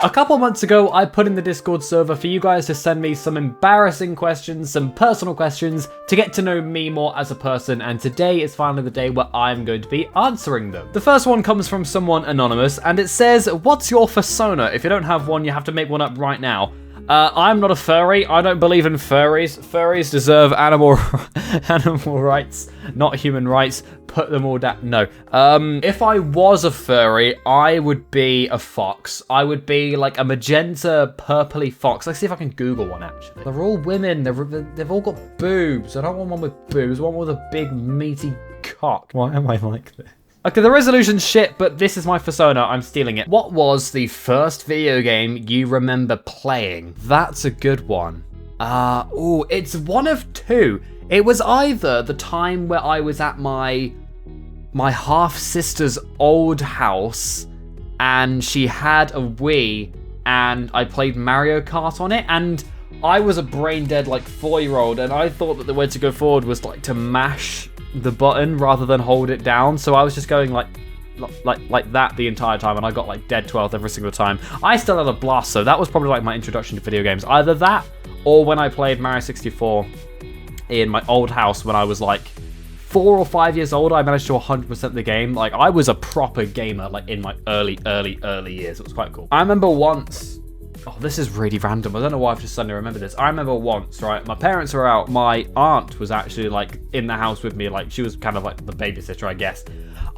A couple months ago, I put in the Discord server for you guys to send me some embarrassing questions, some personal questions, to get to know me more as a person, and today is finally the day where I'm going to be answering them. The first one comes from someone anonymous, and it says, what's your fursona? If you don't have one, you have to make one up right now. I'm not a furry. I don't believe in furries. Furries deserve animal rights, not human rights. Put them all down. No. If I was a furry, I would be a fox. I would be like a magenta purpley fox. Let's see if I can Google one, actually. They're all women. They've all got boobs. I don't want one with boobs. I want one with a big, meaty cock. Why am I like this? Okay, the resolution's shit, but this is my fursona. I'm stealing it. What was the first video game you remember playing? That's a good one. It's one of two. It was either the time where I was at my half-sister's old house, and she had a Wii, and I played Mario Kart on it, and I was a brain-dead, like, 4-year-old, and I thought that the way to go forward was, like, to mash the button rather than hold it down, so I was just going like that the entire time, and I got like dead 12th every single time. I still had a blast, so that was probably like my introduction to video games. Either that, or when I played Mario 64 in my old house when I was like 4 or 5 years old. I managed to 100% the game. Like, I was a proper gamer like in my early years. It was quite cool. I remember once, oh, this is really random. I don't know why I've just suddenly remembered this. I remember once, right, my parents were out. My aunt was actually, like, in the house with me. Like, she was kind of like the babysitter, I guess.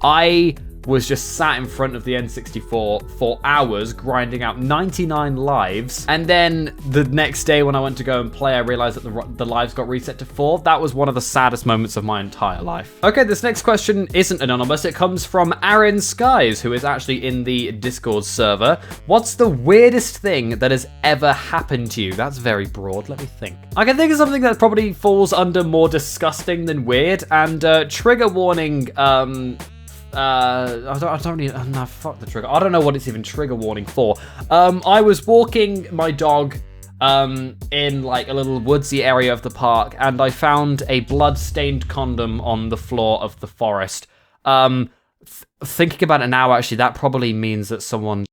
I was just sat in front of the N64 for hours, grinding out 99 lives. And then the next day when I went to go and play, I realized that the lives got reset to 4. That was one of the saddest moments of my entire life. Okay, this next question isn't anonymous. It comes from Aaron Skies, who is actually in the Discord server. What's the weirdest thing that has ever happened to you? That's very broad. Let me think. I can think of something that probably falls under more disgusting than weird, and trigger warning, I don't even, no, fuck the trigger. I don't know what it's even trigger warning for. I was walking my dog in like a little woodsy area of the park, and I found a blood-stained condom on the floor of the forest. Thinking about it now, actually, that probably means that someone...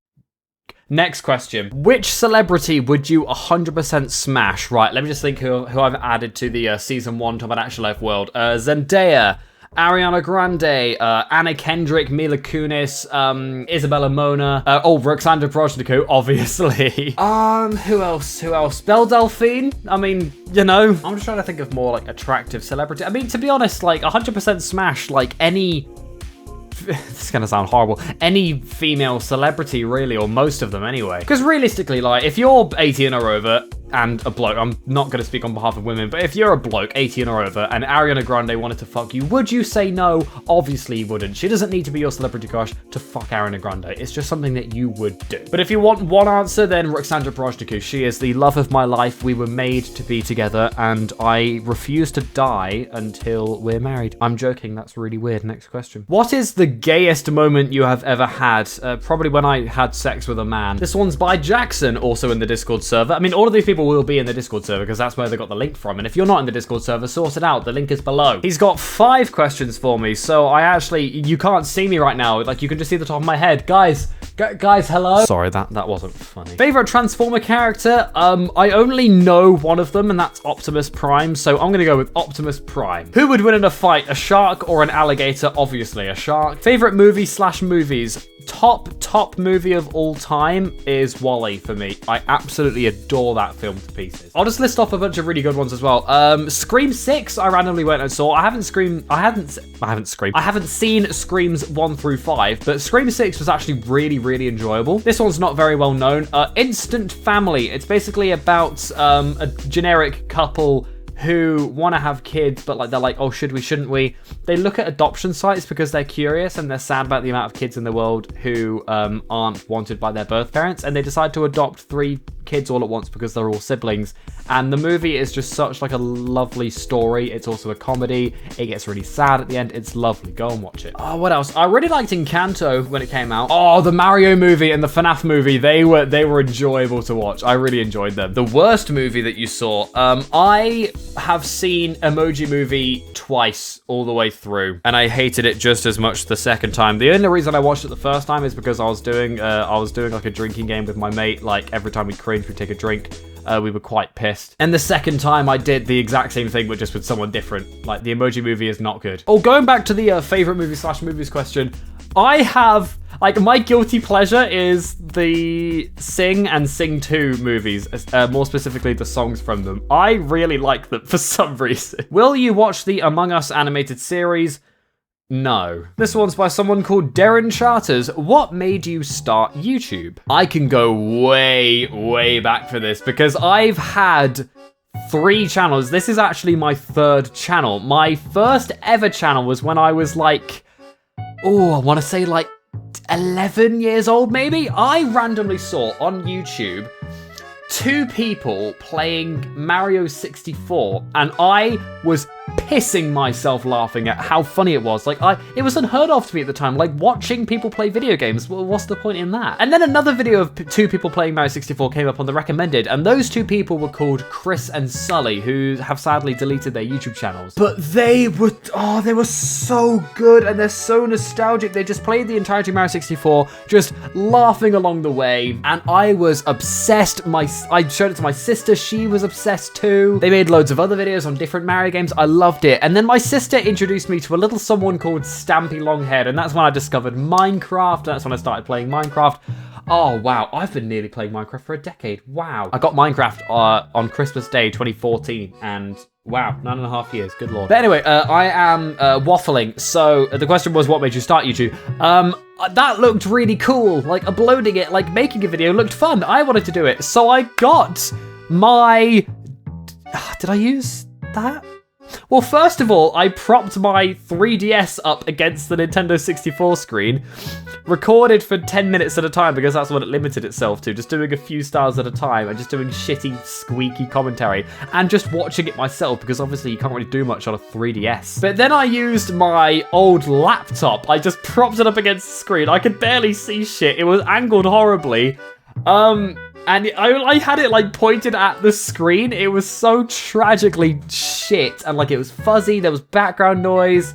Next question. Which celebrity would you 100% smash? Right, let me just think who I've added to the Season 1 Top of Actual Life world. Zendaya, Ariana Grande, Anna Kendrick, Mila Kunis, Isabella Mona, Roxandra Projnico, obviously. Who else? Belle Delphine? I mean, you know, I'm just trying to think of more, like, attractive celebrity. I mean, to be honest, like, 100% smash, like, any... This is gonna sound horrible. Any female celebrity, really, or most of them anyway. Because realistically, like, if you're 18 or over and a bloke, I'm not gonna speak on behalf of women, but if you're a bloke, 18 or over, and Ariana Grande wanted to fuck you, would you say no? Obviously you wouldn't. She doesn't need to be your celebrity crush to fuck Ariana Grande. It's just something that you would do. But if you want one answer, then Roxandra Projnico. She is the love of my life. We were made to be together, and I refuse to die until we're married. I'm joking, that's really weird. Next question. What is the gayest moment you have ever had? Probably when I had sex with a man. This one's by Jackson, also in the Discord server. I mean, all of these people will be in the Discord server because that's where they got the link from. And if you're not in the Discord server, sort it out. The link is below. He's got 5 questions for me. So you can't see me right now. Like, you can just see the top of my head. Guys, hello? Sorry, that wasn't funny. Favorite Transformer character? I only know one of them, and that's Optimus Prime. So I'm going to go with Optimus Prime. Who would win in a fight? A shark or an alligator? Obviously, a shark. Favorite movie/movies? Top movie of all time is WALL-E for me. I absolutely adore that film to pieces. I'll just list off a bunch of really good ones as well. Scream 6, I randomly went and saw. I haven't seen Screams 1 through 5, but Scream 6 was actually really enjoyable. This one's not very well known. Instant Family. It's basically about a generic couple who want to have kids, but like they're like, oh, should we, shouldn't we? They look at adoption sites because they're curious and they're sad about the amount of kids in the world who aren't wanted by their birth parents, and they decide to adopt 3 kids all at once because they're all siblings. And the movie is just such like a lovely story. It's also a comedy. It gets really sad at the end. It's lovely. Go and watch it. Oh, what else? I really liked Encanto when it came out. Oh, the Mario movie and the FNAF movie, they were enjoyable to watch. I really enjoyed them. The worst movie that you saw, I have seen Emoji Movie twice all the way through, and I hated it just as much the second time. The only reason I watched it the first time is because I was doing like a drinking game with my mate. Like every time we cringe, we'd take a drink. We were quite pissed. And the second time I did the exact same thing, but just with someone different. Like, the Emoji Movie is not good. Oh, going back to the favorite movie / movies question, I have, like, my guilty pleasure is the Sing and Sing 2 movies, more specifically the songs from them. I really like them for some reason. Will you watch the Among Us animated series? No. This one's by someone called Darren Charters. What made you start YouTube? I can go way back for this because I've had 3 channels. This is actually my 3rd channel. My first ever channel was when I was like, I want to say like 11 years old maybe. I randomly saw on YouTube 2 people playing Mario 64 and I was pissing myself laughing at how funny it was. Like, it was unheard of to me at the time. Like, watching people play video games, well, what's the point in that? And then another video of 2 people playing Mario 64 came up on the recommended, and those 2 people were called Chris and Sully, who have sadly deleted their YouTube channels. But they were so good, and they're so nostalgic. They just played the entirety of Mario 64, just laughing along the way, and I was obsessed. I showed it to my sister, she was obsessed too. They made loads of other videos on different Mario games. I loved it. And then my sister introduced me to a little someone called Stampy Longhead, and that's when I discovered Minecraft. That's when I started playing Minecraft. Oh, wow. I've been nearly playing Minecraft for a decade. Wow. I got Minecraft on Christmas Day 2014, and wow, 9.5 years. Good lord. But anyway, I am waffling. So the question was, what made you start YouTube? That looked really cool. Like, uploading it, like making a video looked fun. I wanted to do it. So I got my... Did I use that? Well, first of all, I propped my 3DS up against the Nintendo 64 screen, recorded for 10 minutes at a time because that's what it limited itself to, just doing a few stars at a time and just doing shitty, squeaky commentary, and just watching it myself because obviously you can't really do much on a 3DS. But then I used my old laptop. I just propped it up against the screen. I could barely see shit. It was angled horribly. And I had it like pointed at the screen. It was so tragically shit. And like it was fuzzy, there was background noise.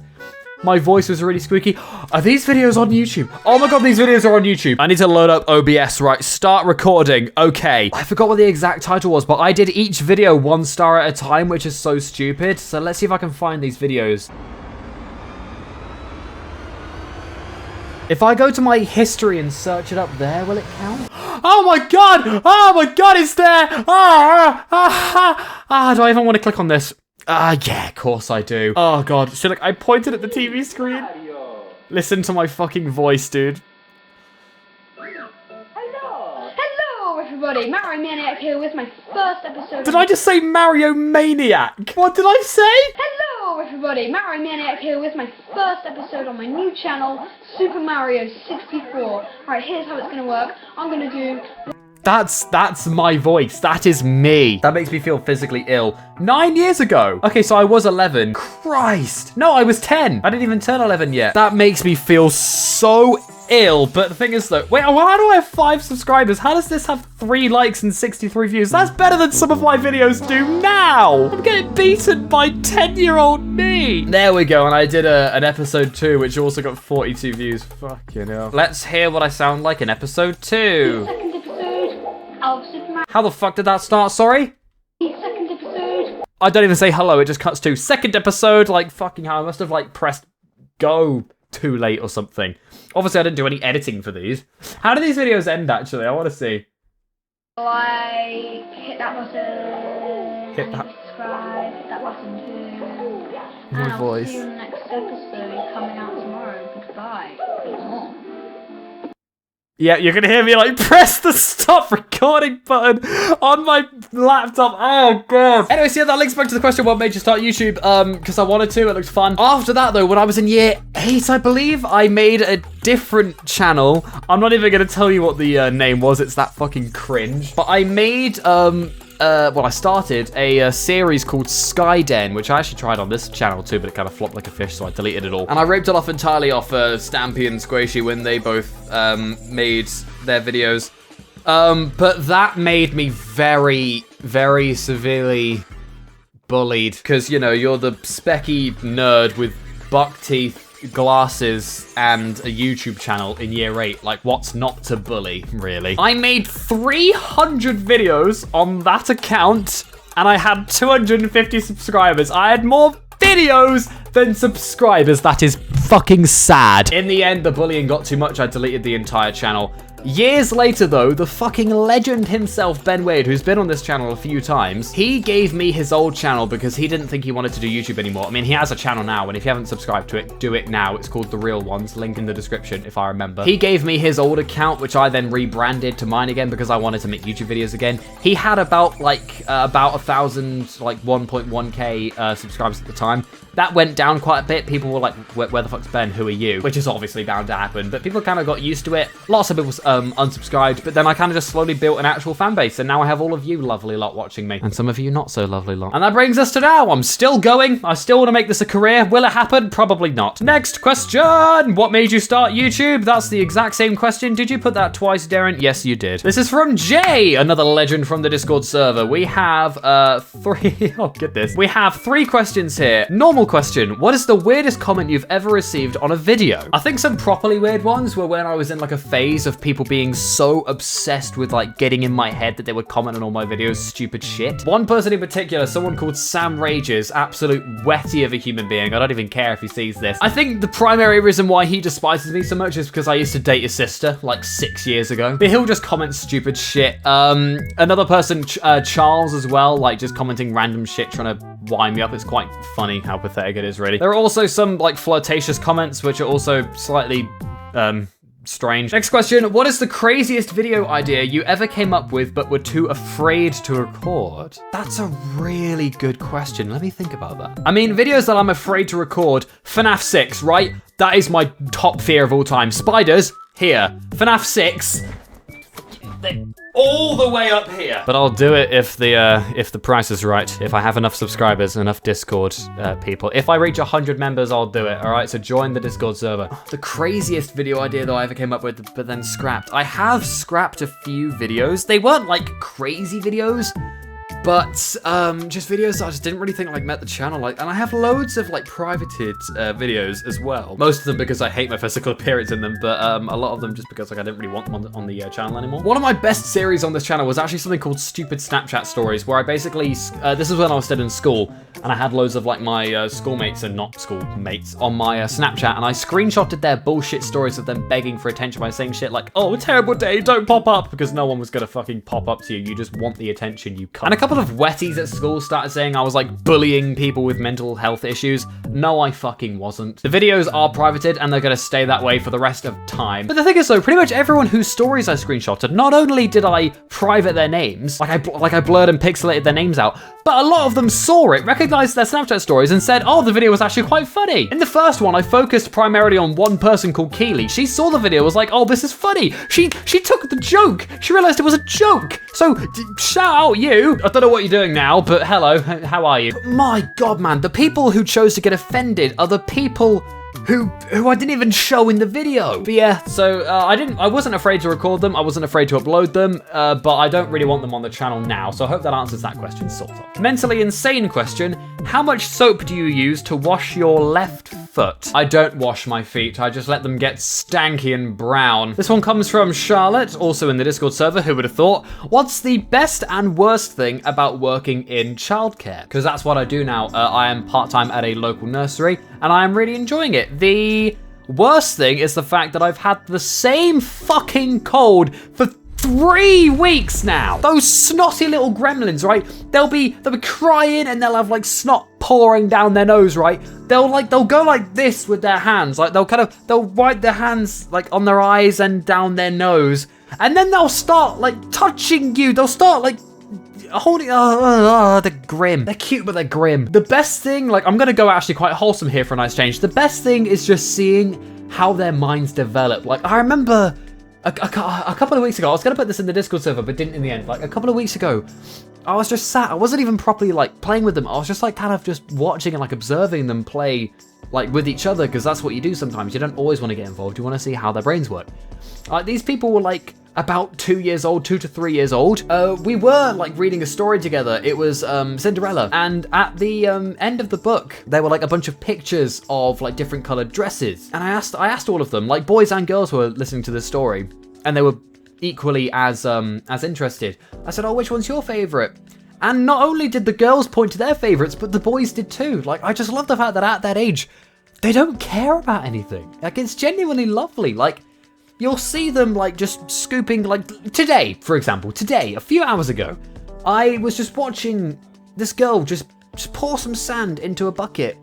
My voice was really squeaky. Are these videos on YouTube? Oh my god, these videos are on YouTube. I need to load up OBS, right? Start recording. Okay. I forgot what the exact title was, but I did each video 1 star at a time, which is so stupid. So let's see if I can find these videos. If I go to my history and search it up there, will it count? Oh my god! Oh my god, it's there! Do I even want to click on this? Yeah, of course I do. Oh god, should I pointed at the TV screen? Listen to my fucking voice, dude. Hello everybody, Mario Maniac here with my first episode. Did I just say Mario Maniac? What did I say? Hello everybody, Mario Maniac here with my first episode on my new channel, Super Mario 64. Right, here's how it's gonna work. I'm gonna do... That's my voice. That is me. That makes me feel physically ill. 9 years ago. Okay, so I was 11. Christ. No, I was 10. I didn't even turn 11 yet. That makes me feel so ill. But the thing is though, wait, how do I have 5 subscribers? How does this have 3 likes and 63 views? That's better than some of my videos do now. I'm getting beaten by 10-year-old me. There we go. And I did an episode 2, which also got 42 views. Fucking hell. Let's hear what I sound like in episode 2. Second episode of Super Mario. How the fuck did that start? Sorry? Second episode. I don't even say hello, it just cuts to second episode. Like, fucking hell, I must have, like, pressed go too late or something. Obviously, I didn't do any editing for these. How do these videos end, actually? I want to see. Like, hit that button. Hit that. Subscribe, hit that button too. My And I'll voice. see you in the next episode coming out tomorrow. Goodbye. Yeah, you're gonna hear me like press the stop recording button on my laptop. Oh god. Anyway, so yeah, that links back to the question, what made you start YouTube? Because I wanted to, it looked fun. After that though, when I was in year 8, I believe, I made a different channel. I'm not even gonna tell you what the name was, it's that fucking cringe. But I made, I started a series called Skyden, which I actually tried on this channel too, but it kind of flopped like a fish, so I deleted it all. And I ripped it off entirely off Stampy and Squishy when they both made their videos. But that made me very, very severely bullied. Because, you know, you're the specky nerd with buck teeth, glasses, and a YouTube channel in year 8. Like, what's not to bully, really? I made 300 videos on that account, and I had 250 subscribers. I had more videos than subscribers. That is fucking sad. In the end, the bullying got too much. I deleted the entire channel. Years later though, the fucking legend himself, Ben Wade, who's been on this channel a few times, he gave me his old channel because he didn't think he wanted to do YouTube anymore. I mean, he has a channel now, and if you haven't subscribed to it, do it now. It's called The Real Ones, link in the description if I remember. He gave me his old account, which I then rebranded to mine again because I wanted to make YouTube videos again. He had about 1,000, like 1.1k subscribers at the time. That went down quite a bit. People were like, where the fuck's Ben? Who are you? Which is obviously bound to happen, but people kind of got used to it. Lots of people unsubscribed, but then I kind of just slowly built an actual fan base, and now I have all of you lovely lot watching me, and some of you not so lovely lot. And that brings us to now. I'm still going. I still want to make this a career. Will it happen? Probably not. Next question. What made you start YouTube? That's the exact same question. Did you put that twice, Darren? Yes, you did. This is from Jay, another legend from the Discord server. We have 3, oh, get this. We have 3 questions here. Normal question, what is the weirdest comment you've ever received on a video? I think some properly weird ones were when I was in like a phase of people being so obsessed with like getting in my head that they would comment on all my videos stupid shit. One person in particular, someone called Sam Rages, absolute wetty of a human being. I don't even care if he sees this. I think the primary reason why he despises me so much is because I used to date his sister like 6 years ago. But he'll just comment stupid shit. Another person, Charles as well, like just commenting random shit, trying to wind me up. It's quite funny how pathetic it is, really. There are also some like flirtatious comments, which are also slightly strange. Next question, what is the craziest video idea you ever came up with but were too afraid to record? That's a really good question. Let me think about that. I mean, videos that I'm afraid to record, FNAF 6, right? That is my top fear of all time. Spiders, here. FNAF 6, all the way up here. But I'll do it if the price is right. If I have enough subscribers, enough Discord people. If I reach 100 members, I'll do it. All right, so join the Discord server. The craziest video idea that I ever came up with, but then scrapped. I have scrapped a few videos. They weren't like crazy videos, but just videos that I just didn't really think like met the channel. Like, and I have loads of like privated videos as well. Most of them because I hate my physical appearance in them, but a lot of them just because like I didn't really want them on the channel anymore. One of my best series on this channel was actually something called Stupid Snapchat Stories, where I basically this is when I was still in school, and I had loads of like my schoolmates and not schoolmates on my Snapchat, and I screenshotted their bullshit stories of them begging for attention by saying shit like, "Oh, terrible day, don't pop up," because no one was gonna fucking pop up to you. You just want the attention, you can't. And a couple of wetties at school started saying I was like bullying people with mental health issues. No, I fucking wasn't. The videos are privated and they're gonna stay that way for the rest of time. But the thing is though, pretty much everyone whose stories I screenshotted, not only did I private their names, like I blurred and pixelated their names out, but a lot of them saw it, recognized their Snapchat stories and said, oh, the video was actually quite funny. In the first one, I focused primarily on one person called Keely. She saw the video, was like, oh, this is funny. She took the joke. She realized it was a joke. So shout out you. I don't know what you're doing now, but hello, how are you? But my God, man, the people who chose to get offended are the people who I didn't even show in the video. But yeah, so I wasn't afraid to record them. I wasn't afraid to upload them, but I don't really want them on the channel now. So I hope that answers that question, sort of. Mentally insane question. How much soap do you use to wash your left foot? I don't wash my feet. I just let them get stanky and brown. This one comes from Charlotte, also in the Discord server. Who would have thought? What's the best and worst thing about working in childcare? Because that's what I do now. I am part-time at a local nursery, and I am really enjoying it. The worst thing is the fact that I've had the same fucking cold for 3 weeks now. Those snotty little gremlins, right? They'll be crying and they'll have like snot pouring down their nose, right? They'll go like this with their hands. Like they'll wipe their hands like on their eyes and down their nose. And then they'll start like touching you. They'll start like holding, they're grim. They're cute, but they're grim. The best thing, like I'm gonna go actually quite wholesome here for a nice change. The best thing is just seeing how their minds develop. Like I remember a couple of weeks ago, I was gonna put this in the Discord server, but didn't in the end. Like a couple of weeks ago, I was just sat, I wasn't even properly like playing with them. I was just like kind of just watching and like observing them play like with each other, because that's what you do sometimes. You don't always want to get involved. You want to see how their brains work. Like these people were like about 2 years old, 2 to 3 years old. We were like reading a story together. It was Cinderella, and at the end of the book, there were like a bunch of pictures of like different colored dresses. And I asked all of them, like boys and girls who were listening to this story, and they were equally as interested. I said, oh, which one's your favorite? And not only did the girls point to their favorites, but the boys did too. Like, I just love the fact that at that age, they don't care about anything. Like, it's genuinely lovely. Like, you'll see them like just scooping, like today, for example, a few hours ago, I was just watching this girl just pour some sand into a bucket.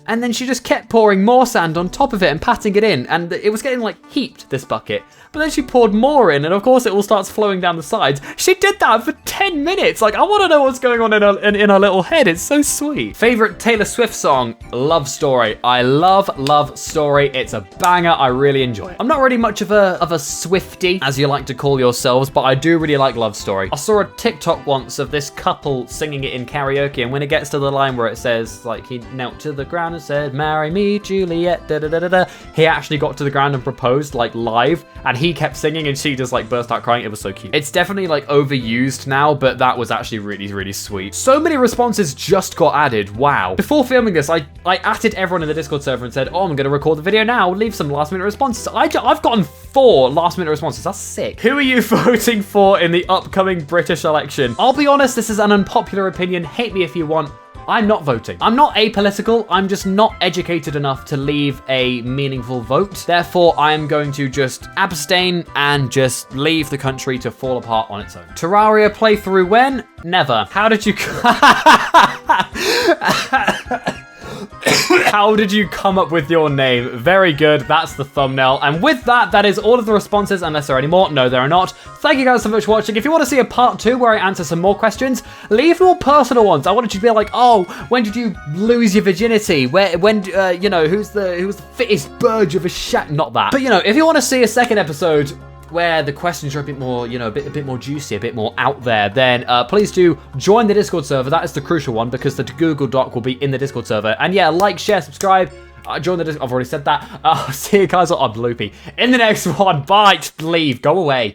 And then she just kept pouring more sand on top of it and patting it in. And it was getting like heaped, this bucket. But then she poured more in, and of course it all starts flowing down the sides. She did that for 10 minutes. Like, I want to know what's going on in her little head. It's so sweet. Favorite Taylor Swift song? Love Story. I love Love Story. It's a banger. I really enjoy it. I'm not really much of a Swiftie, as you like to call yourselves, but I do really like Love Story. I saw a TikTok once of this couple singing it in karaoke, and when it gets to the line where it says, like, he knelt to the ground and said, "Marry me, Juliet, da da da da da," he actually got to the ground and proposed, like, live, and he kept singing and she just like burst out crying. It was so cute. It's definitely like overused now, but that was actually really, really sweet. So many responses just got added. Wow. Before filming this, I added everyone in the Discord server and said, oh, I'm going to record the video now. Leave some last minute responses. I've gotten 4 last minute responses. That's sick. Who are you voting for in the upcoming British election? I'll be honest, this is an unpopular opinion. Hate me if you want. I'm not voting. I'm not apolitical. I'm just not educated enough to leave a meaningful vote. Therefore, I'm going to just abstain and just leave the country to fall apart on its own. Terraria playthrough when? Never. How did you... How did you come up with your name? Very good. That's the thumbnail. And with that, that is all of the responses, unless there are any more. No, there are not. Thank you guys so much for watching. If you want to see a part 2 where I answer some more questions, leave more personal ones. I wanted you to be like, oh, when did you lose your virginity? When, you know, who's the fittest bird of a shack? Not that. But, you know, if you want to see a second episode where the questions are a bit more, you know, a bit more juicy, a bit more out there, then please do join the Discord server. That is the crucial one, because the Google Doc will be in the Discord server. And yeah, like, share, subscribe. Join the Discord. I've already said that. I'll see you guys. I'm loopy in the next one. Bye. Just leave. Go away.